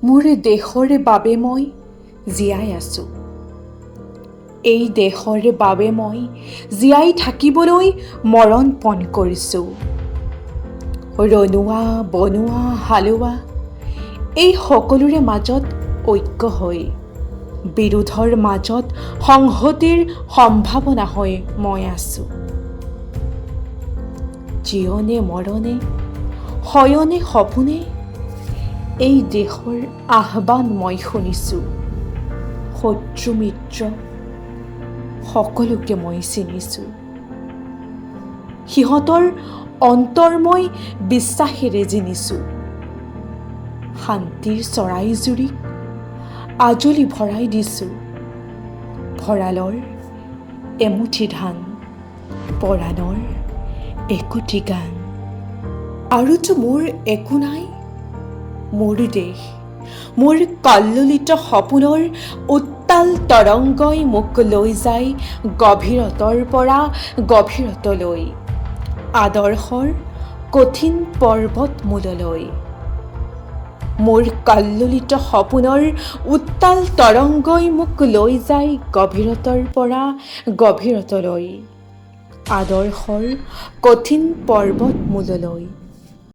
মোৰ দেশৰ বাবে মই জীয়াই আছোঁ। এই দেশৰ বাবে মই জীয়াই থাকিবলৈ মৰণ পণ কৰিছোঁ। ৰনোৱা বনোৱা হালোৱা এই সকলোৰে মাজত ঐক্য হৈ, বিৰোধৰ মাজত সংহতিৰ সম্ভাৱনা হৈ মই আছোঁ। জীৱনে মৰণে শয়নে সপোনে এই দেশৰ আহ্বান মই শুনিছোঁ। শত্ৰু মিত্ৰ সকলোকে মই চিনিছোঁ। সিহঁতৰ অন্তৰ মই বিশ্বাসেৰে জিনিছোঁ। শান্তিৰ চৰাইজুৰিক আজলি ভৰাই দিছোঁ। ভঁৰালৰ এমুঠি ধান, পৰাণৰ একোটি গান। আৰুতো মোৰ একো নাই। মোৰ দেশ, মোৰ কল্লোলিত সপোনৰ উত্তাল তৰংগই মোক লৈ যায় গভীৰতৰ পৰা গভীৰতলৈ, আদৰ্শৰ কঠিন পৰ্বতমূললৈ। মোৰ কল্লোলিত সপোনৰ উত্তাল তৰংগই মোক লৈ যায় গভীৰতৰ পৰা গভীৰতলৈ, আদৰ্শৰ কঠিন পৰ্বতমূললৈ।